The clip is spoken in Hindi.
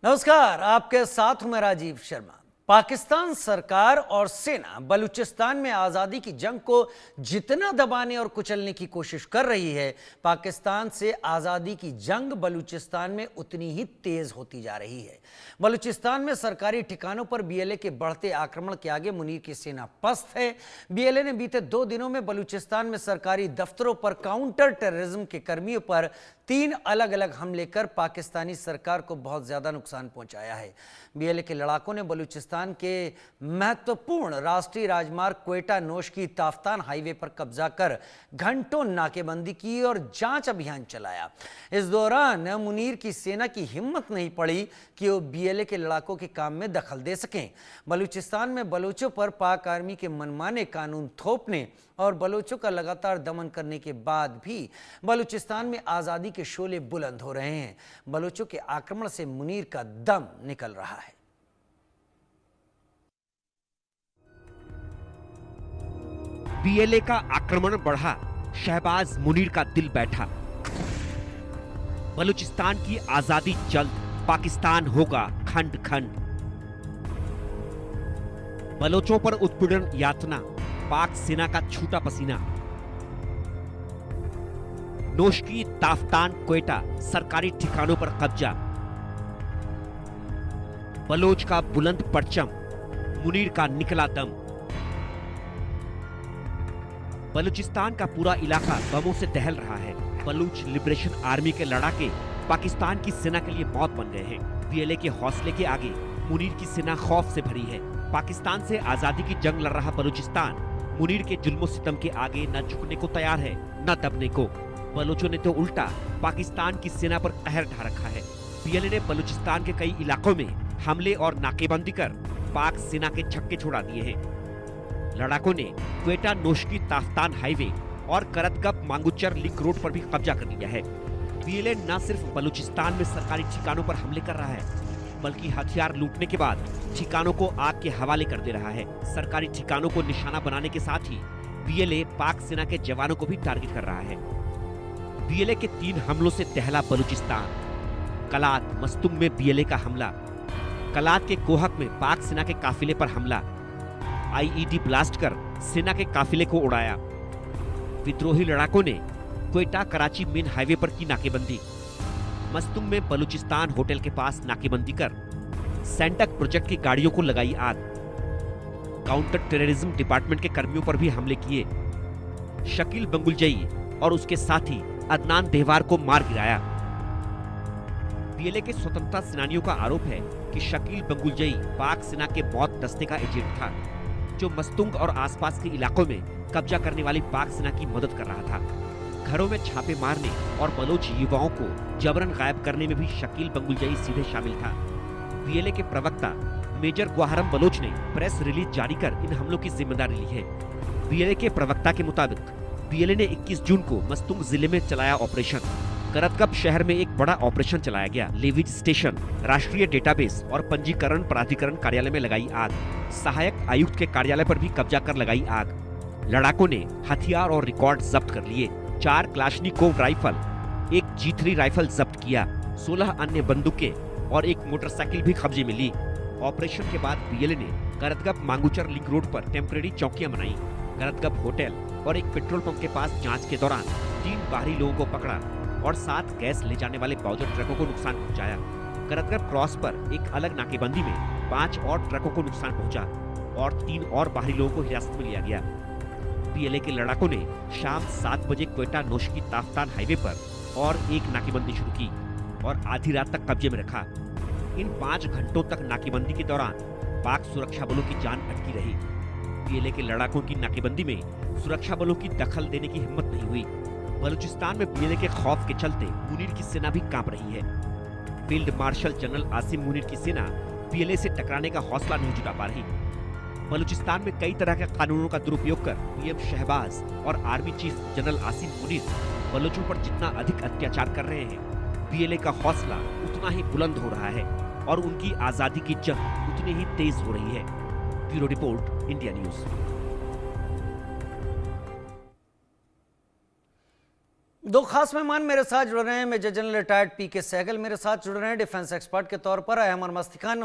नमस्कार, आपके साथ हूं मैं राजीव शर्मा। पाकिस्तान सरकार और सेना बलूचिस्तान में आज़ादी की जंग को जितना दबाने और कुचलने की कोशिश कर रही है, पाकिस्तान से आज़ादी की जंग बलूचिस्तान में उतनी ही तेज होती जा रही है। बलूचिस्तान में सरकारी ठिकानों पर बीएलए के बढ़ते आक्रमण के आगे मुनीर की सेना पस्त है। बीएलए ने बीते 2 दिनों में बलूचिस्तान में सरकारी दफ्तरों पर काउंटर टेररिज्म के कर्मियों पर 3 अलग अलग हमले कर पाकिस्तानी सरकार को बहुत ज्यादा नुकसान पहुंचाया है। बीएलए के लड़ाकों ने बलूचिस्तान के महत्वपूर्ण राष्ट्रीय राजमार्ग क्वेटा नोशकी ताफ्तान हाईवे पर कब्जा कर घंटों नाकेबंदी की और जांच अभियान चलाया। इस दौरान मुनीर की सेना की हिम्मत नहीं पड़ी कि वो बीएलए के लड़ाकों के काम में दखल दे सकें। बलूचिस्तान में बलूचों पर पाक आर्मी के मनमाने कानून थोपने और बलूचों का लगातार दमन करने के बाद भी बलूचिस्तान में आज़ादी के शोले बुलंद हो रहे हैं। बलूचों के आक्रमण से मुनीर का दम निकल रहा है। बीएलए का आक्रमण बढ़ा, शहबाज मुनीर का दिल बैठा। बलूचिस्तान की आजादी जल्द, पाकिस्तान होगा खंड खंड। बलोचों पर उत्पीड़न यातना, पाक सेना का छूटा पसीना। नोशकी ताफ्तान क्वेटा सरकारी ठिकानों पर कब्जा। बलोच का बुलंद परचम, मुनीर का निकला दम। बलूचिस्तान का पूरा इलाका बमों से दहल रहा है। बलूच लिबरेशन आर्मी के लड़ाके पाकिस्तान की सेना के लिए मौत बन गए हैं। बीएलए के हौसले के आगे मुनीर की सेना खौफ से भरी है। पाकिस्तान से आजादी की जंग लड़ रहा बलूचिस्तान मुनीर के जुल्मो सितम के आगे न झुकने को तैयार है, न दबने को। बलोचों ने तो उल्टा पाकिस्तान की सेना पर कहर ढा रखा है। बीएलए ने बलूचिस्तान के कई इलाकों में हमले और नाकेबंदी कर पाक सेना के छक्के छोड़ा दिए हैं। लड़ाकों ने क्वेटा नोशकी ताफ्तान हाईवे और करतगप मांगुचर लिंक रोड पर भी कब्जा कर लिया है। बीएलए न सिर्फ बलूचिस्तान में सरकारी ठिकानों पर हमले कर रहा है, बल्कि हथियार लूटने के बाद ठिकानों को आग के हवाले कर दे रहा है। सरकारी ठिकानों को निशाना बनाने के साथ ही बीएलए पाक सेना के जवानों को भी टारगेट कर रहा है। बीएलए के 3 हमलों से दहला बलूचिस्तान। कलात मस्तुंग में बीएलए का हमला। कलात के कोहक में पाक सेना के काफिले पर हमला। आईईडी ब्लास्ट कर सेना के काफिले को उड़ाया। विद्रोही लड़ाकों ने क्वेटा कराची मेन हाईवे पर की नाकेबंदी। मस्तुंग में बलूचिस्तान होटल के पास नाकेबंदी कर सैंटक प्रोजेक्ट की गाड़ियों को लगाई आग। काउंटर टेररिज्म डिपार्टमेंट के कर्मियों पर भी हमले किए। शकील बंगुलजई और उसके साथी अदनान देहवार को मार गिराया। बीएलए के स्वतंत्रता सेनानियों का आरोप है कि शकील बंगुलजई पाक सेना के मौत दस्ते का एजेंट था, जो मस्तुंग और आसपास के इलाकों में कब्जा करने वाली पाक सेना की मदद कर रहा था। घरों में छापे मारने और बलोच युवाओं को जबरन गायब करने में भी शकील बंगुलजई सीधे शामिल था। बीएलए के प्रवक्ता मेजर ग्वाहरम बलोच ने प्रेस रिलीज जारी कर इन हमलों की जिम्मेदारी ली है। बीएलए के प्रवक्ता के मुताबिक बीएलए ने 21 जून को मस्तुंग जिले में चलाया ऑपरेशन। करतगप शहर में एक बड़ा ऑपरेशन चलाया गया। लेविज स्टेशन, राष्ट्रीय डेटाबेस और पंजीकरण प्राधिकरण कार्यालय में लगाई आग। सहायक आयुक्त के कार्यालय पर भी कब्जा कर लगाई आग। लड़ाकों ने हथियार और रिकॉर्ड जब्त कर लिए। 4 क्लाशनिकोव राइफल, एक G3 राइफल जब्त किया। 16 अन्य बंदूकें और एक मोटरसाइकिल भी कब्जे में ली। ऑपरेशन के बाद बीएलए ने करतगप मांगुचर लिंक रोड पर टेम्परेरी चौकियां बनाई। करतगप होटल और एक पेट्रोल पंप के पास जांच के दौरान 3 बाहरी लोगों को पकड़ा और 7 गैस ले जाने वाले बाउजर ट्रकों को नुकसान पहुंचाया। करतगप क्रॉस पर एक अलग नाकेबंदी में 5 और ट्रकों को नुकसान पहुंचा और 3 और बाहरी लोगों को हिरासत में लिया गया। बीएलए के लड़ाकों ने शाम 7 बजे क्वेटा नोशकी ताफ्तान हाईवे पर और एक नाकेबंदी शुरू की और आधी रात तक कब्जे में रखा। इन 5 घंटों तक नाकेबंदी के दौरान पाक सुरक्षा बलों की जान अटकी रही। बीएलए के लड़ाकों की नाकेबंदी में सुरक्षा बलों की दखल देने की हिम्मत नहीं हुई। बलूचिस्तान में बीएलए के खौफ के चलते मुनीर की सेना भी कांप रही है। Field marshal general Asim Munir की सेना बीएलए से टकराने का हौसला नहीं जुटा पा रही। बलूचिस्तान में कई तरह के कानूनों का दुरुपयोग कर पीएम शहबाज और army chief general Asim Munir बलूचों पर जितना अधिक अत्याचार कर रहे हैं, बीएलए का हौसला उतना ही बुलंद हो रहा है और उनकी आजादी की जंग उतनी ही तेज हो रही है। Bureau report, India news. दो खास मेहमान मेरे साथ जुड़ रहे हैं। मेजर जनरल रिटायर्ड पीके सहगल मेरे साथ जुड़ रहे हैं डिफेंस एक्सपर्ट के तौर पर। अहमद मस्ती खान